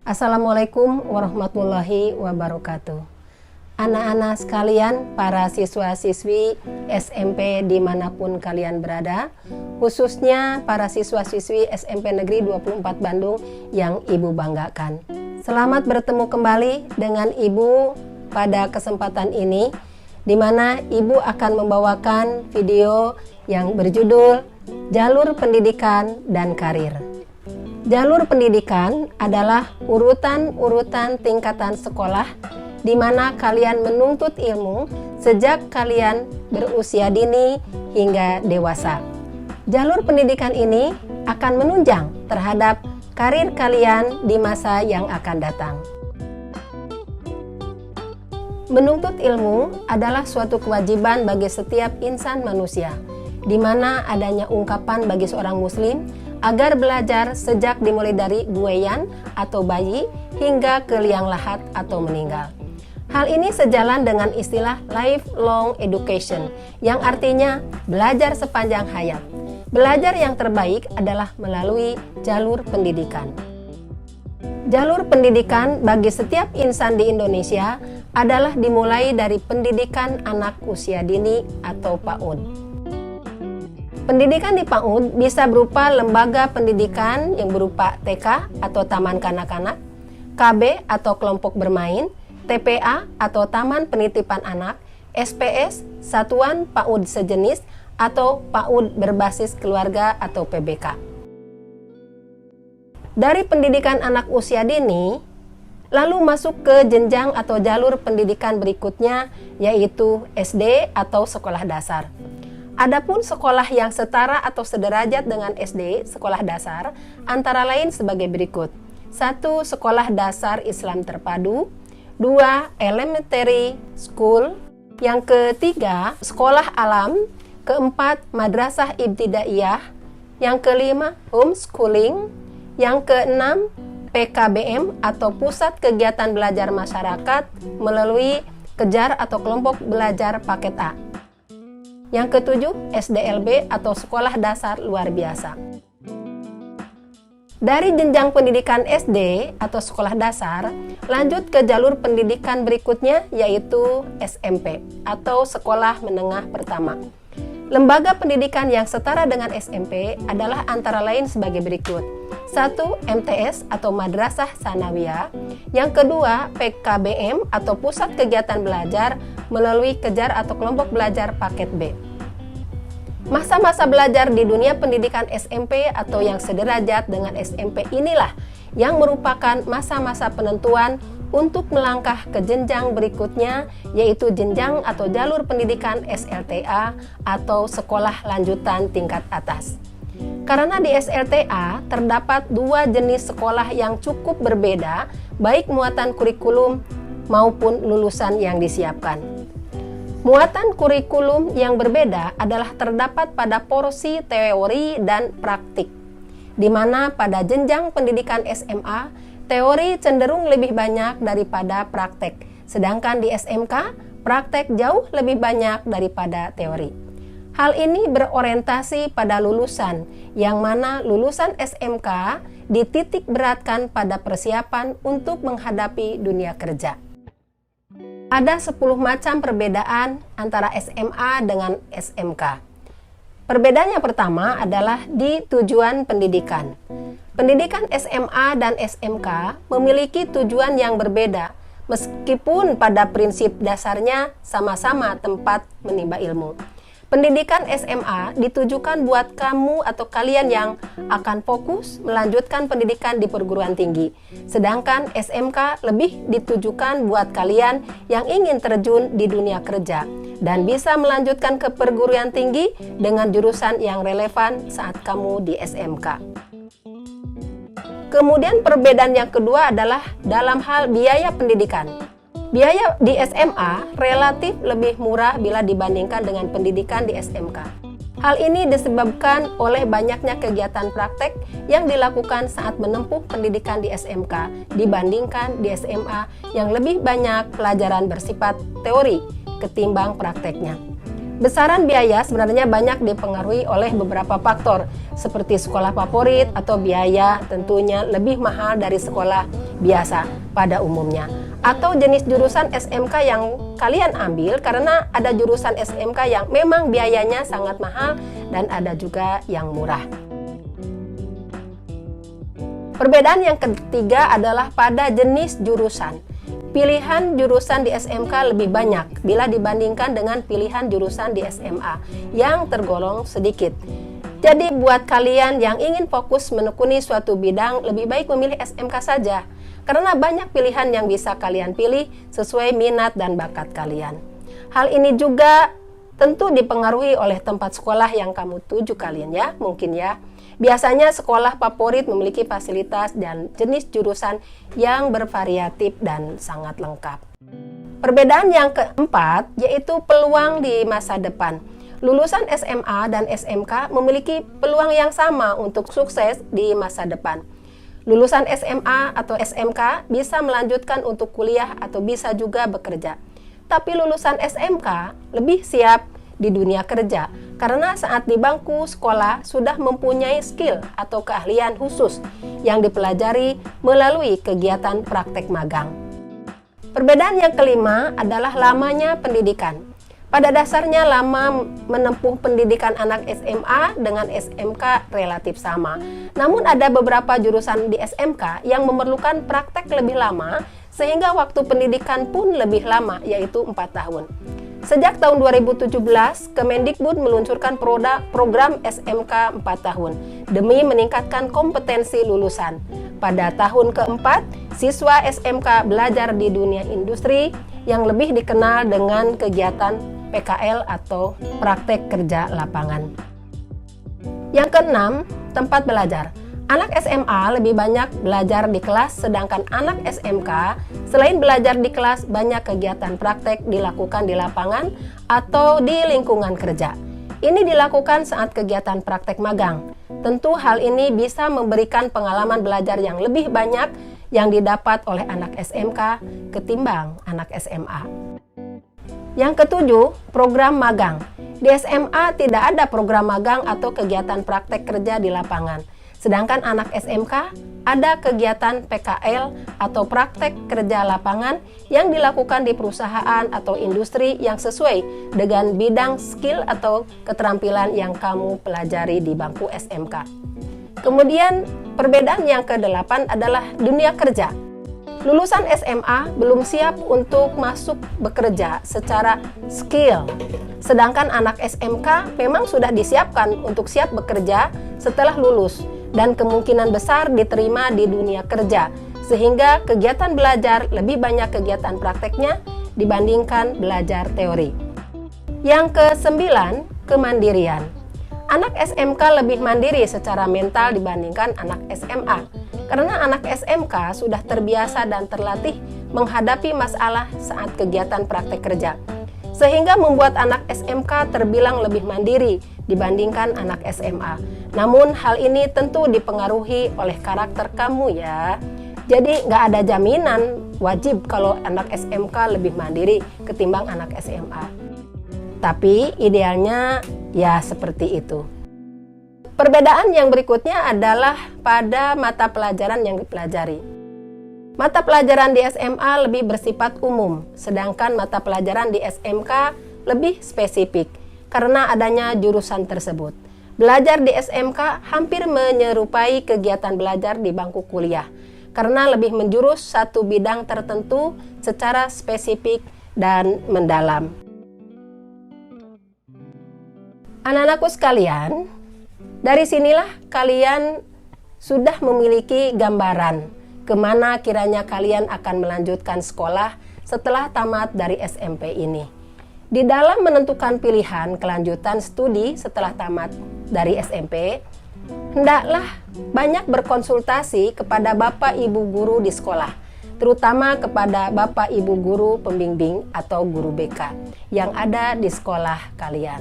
Assalamualaikum warahmatullahi wabarakatuh. Anak-anak sekalian, para siswa-siswi SMP dimanapun kalian berada, khususnya para siswa-siswi SMP Negeri 24 Bandung yang Ibu banggakan. Selamat bertemu kembali dengan Ibu pada kesempatan ini, di mana Ibu akan membawakan video yang berjudul Jalur Pendidikan dan Karir. Jalur pendidikan adalah urutan-urutan tingkatan sekolah di mana kalian menuntut ilmu sejak kalian berusia dini hingga dewasa. Jalur pendidikan ini akan menunjang terhadap karir kalian di masa yang akan datang. Menuntut ilmu adalah suatu kewajiban bagi setiap insan manusia, di mana adanya ungkapan bagi seorang muslim agar belajar sejak dimulai dari gueyan atau bayi hingga ke liang lahat atau meninggal. Hal ini sejalan dengan istilah lifelong education yang artinya belajar sepanjang hayat. Belajar yang terbaik adalah melalui jalur pendidikan. Jalur pendidikan bagi setiap insan di Indonesia adalah dimulai dari pendidikan anak usia dini atau PAUD. Pendidikan di PAUD bisa berupa lembaga pendidikan yang berupa TK atau Taman Kanak-kanak, KB atau kelompok bermain, TPA atau Taman Penitipan Anak, SPS, Satuan PAUD sejenis, atau PAUD berbasis keluarga atau PBK. Dari pendidikan anak usia dini, lalu masuk ke jenjang atau jalur pendidikan berikutnya, yaitu SD atau sekolah dasar. Adapun sekolah yang setara atau sederajat dengan SD, sekolah dasar, antara lain sebagai berikut. 1. Sekolah dasar Islam terpadu. 2. Elementary school. Yang ketiga, sekolah alam. Keempat, madrasah ibtidaiyah. Yang kelima, homeschooling. Yang keenam, PKBM atau Pusat Kegiatan Belajar Masyarakat melalui kejar atau kelompok belajar paket A. Yang ketujuh, SDLB atau Sekolah Dasar Luar Biasa. Dari jenjang pendidikan SD atau sekolah dasar, lanjut ke jalur pendidikan berikutnya yaitu SMP atau Sekolah Menengah Pertama. Lembaga pendidikan yang setara dengan SMP adalah antara lain sebagai berikut. 1. MTS atau Madrasah Tsanawiyah. Yang kedua, PKBM atau Pusat Kegiatan Belajar melalui kejar atau kelompok belajar paket B. Masa-masa belajar di dunia pendidikan SMP atau yang sederajat dengan SMP inilah yang merupakan masa-masa penentuan untuk melangkah ke jenjang berikutnya, yaitu jenjang atau jalur pendidikan SLTA atau sekolah lanjutan tingkat atas. Karena di SLTA terdapat dua jenis sekolah yang cukup berbeda, baik muatan kurikulum maupun lulusan yang disiapkan. Muatan kurikulum yang berbeda adalah terdapat pada porsi teori dan praktik, di mana pada jenjang pendidikan SMA, teori cenderung lebih banyak daripada praktek, sedangkan di SMK, praktek jauh lebih banyak daripada teori. Hal ini berorientasi pada lulusan, yang mana lulusan SMK dititik beratkan pada persiapan untuk menghadapi dunia kerja. Ada 10 macam perbedaan antara SMA dengan SMK. Perbedaan yang pertama adalah di tujuan pendidikan. Pendidikan SMA dan SMK memiliki tujuan yang berbeda, meskipun pada prinsip dasarnya sama-sama tempat menimba ilmu. Pendidikan SMA ditujukan buat kamu atau kalian yang akan fokus melanjutkan pendidikan di perguruan tinggi. Sedangkan SMK lebih ditujukan buat kalian yang ingin terjun di dunia kerja dan bisa melanjutkan ke perguruan tinggi dengan jurusan yang relevan saat kamu di SMK. Kemudian perbedaan yang kedua adalah dalam hal biaya pendidikan. Biaya di SMA relatif lebih murah bila dibandingkan dengan pendidikan di SMK. Hal ini disebabkan oleh banyaknya kegiatan praktek yang dilakukan saat menempuh pendidikan di SMK dibandingkan di SMA yang lebih banyak pelajaran bersifat teori ketimbang prakteknya. Besaran biaya sebenarnya banyak dipengaruhi oleh beberapa faktor, seperti sekolah favorit atau biaya tentunya lebih mahal dari sekolah biasa pada umumnya. Atau jenis jurusan SMK yang kalian ambil, karena ada jurusan SMK yang memang biayanya sangat mahal dan ada juga yang murah. Perbedaan yang ketiga adalah pada jenis jurusan. Pilihan jurusan di SMK lebih banyak bila dibandingkan dengan pilihan jurusan di SMA yang tergolong sedikit. Jadi buat kalian yang ingin fokus menekuni suatu bidang, lebih baik memilih SMK saja, karena banyak pilihan yang bisa kalian pilih sesuai minat dan bakat kalian. Hal ini juga tentu dipengaruhi oleh tempat sekolah yang kamu tuju kalian ya, mungkin ya. Biasanya sekolah favorit memiliki fasilitas dan jenis jurusan yang bervariatif dan sangat lengkap. Perbedaan yang keempat yaitu peluang di masa depan. Lulusan SMA dan SMK memiliki peluang yang sama untuk sukses di masa depan. Lulusan SMA atau SMK bisa melanjutkan untuk kuliah atau bisa juga bekerja. Tapi lulusan SMK lebih siap di dunia kerja, karena saat di bangku sekolah sudah mempunyai skill atau keahlian khusus yang dipelajari melalui kegiatan praktek magang. Perbedaan yang kelima adalah lamanya pendidikan. Pada dasarnya lama menempuh pendidikan anak SMA dengan SMK relatif sama. Namun ada beberapa jurusan di SMK yang memerlukan praktek lebih lama, sehingga waktu pendidikan pun lebih lama, yaitu 4 tahun. Sejak tahun 2017, Kemendikbud meluncurkan program SMK 4 tahun demi meningkatkan kompetensi lulusan. Pada tahun keempat, siswa SMK belajar di dunia industri yang lebih dikenal dengan kegiatan PKL atau praktek kerja lapangan. Yang keenam, tempat belajar. Anak SMA lebih banyak belajar di kelas, sedangkan anak SMK selain belajar di kelas, banyak kegiatan praktek dilakukan di lapangan atau di lingkungan kerja. Ini dilakukan saat kegiatan praktek magang. Tentu hal ini bisa memberikan pengalaman belajar yang lebih banyak yang didapat oleh anak SMK ketimbang anak SMA. Yang ketujuh, program magang. Di SMA tidak ada program magang atau kegiatan praktek kerja di lapangan. Sedangkan anak SMK ada kegiatan PKL atau praktek kerja lapangan yang dilakukan di perusahaan atau industri yang sesuai dengan bidang skill atau keterampilan yang kamu pelajari di bangku SMK. Kemudian perbedaan yang ke-8 adalah dunia kerja. Lulusan SMA belum siap untuk masuk bekerja secara skill. Sedangkan anak SMK memang sudah disiapkan untuk siap bekerja setelah lulus dan kemungkinan besar diterima di dunia kerja, sehingga kegiatan belajar lebih banyak kegiatan prakteknya dibandingkan belajar teori. Yang ke-9, kemandirian. Anak SMK lebih mandiri secara mental dibandingkan anak SMA, karena anak SMK sudah terbiasa dan terlatih menghadapi masalah saat kegiatan praktek kerja, sehingga membuat anak SMK terbilang lebih mandiri dibandingkan anak SMA. Namun hal ini tentu dipengaruhi oleh karakter kamu ya. Jadi nggak ada jaminan wajib kalau anak SMK lebih mandiri ketimbang anak SMA. Tapi idealnya ya seperti itu. Perbedaan yang berikutnya adalah pada mata pelajaran yang dipelajari. Mata pelajaran di SMA lebih bersifat umum, sedangkan mata pelajaran di SMK lebih spesifik karena adanya jurusan tersebut. Belajar di SMK hampir menyerupai kegiatan belajar di bangku kuliah, karena lebih menjurus satu bidang tertentu secara spesifik dan mendalam. Anak-anakku sekalian, dari sinilah kalian sudah memiliki gambaran kemana kiranya kalian akan melanjutkan sekolah setelah tamat dari SMP ini. Di dalam menentukan pilihan kelanjutan studi setelah tamat dari SMP, hendaklah banyak berkonsultasi kepada Bapak Ibu guru di sekolah, terutama kepada Bapak Ibu guru pembimbing atau guru BK yang ada di sekolah kalian.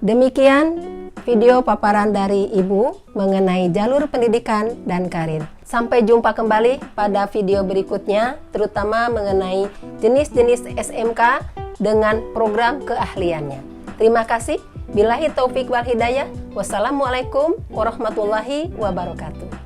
Demikian video paparan dari Ibu mengenai jalur pendidikan dan karir. Sampai jumpa kembali pada video berikutnya, terutama mengenai jenis-jenis SMK dengan program keahliannya. Terima kasih. Billahi taufik wal hidayah. Wassalamualaikum warahmatullahi wabarakatuh.